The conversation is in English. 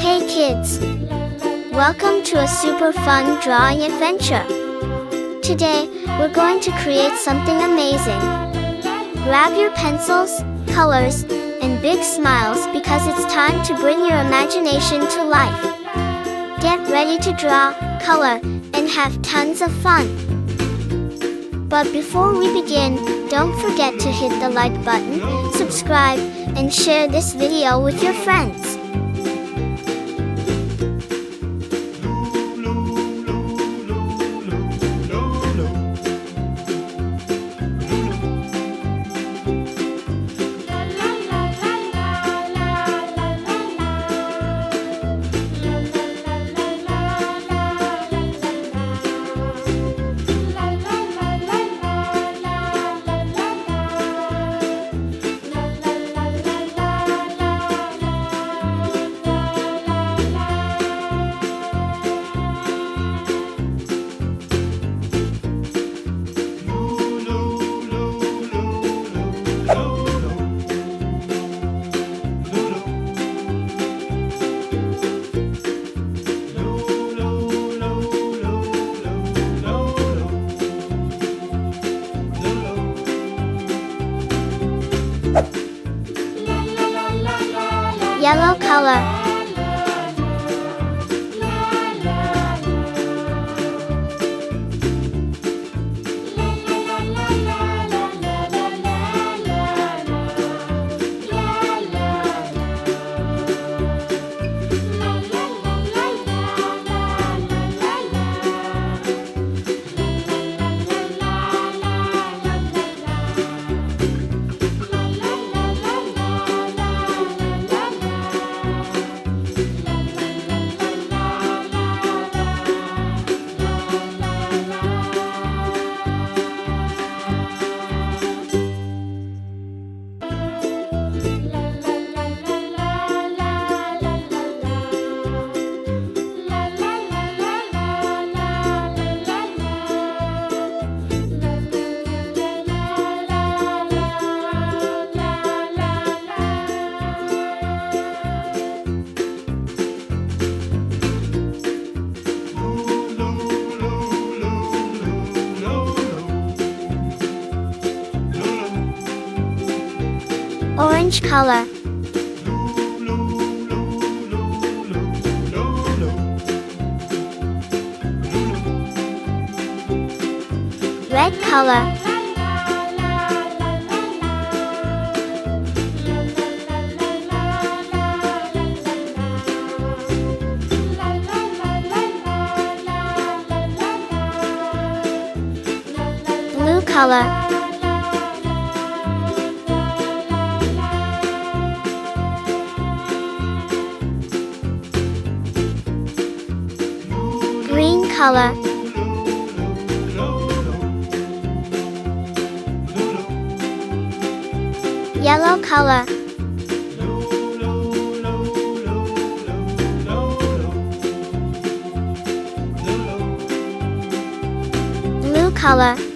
Hey kids! Welcome to a super fun drawing adventure. Today, we're going to create something amazing. Grab your pencils, colors, and big smiles because it's time to bring your imagination to life. Get ready to draw, color, and have tons of fun. But before we begin, don't forget to hit the like button, subscribe, and share this video with your friends. Yellow color. Orange color. Red color. Blue color. Green color. Yellow color. Blue color.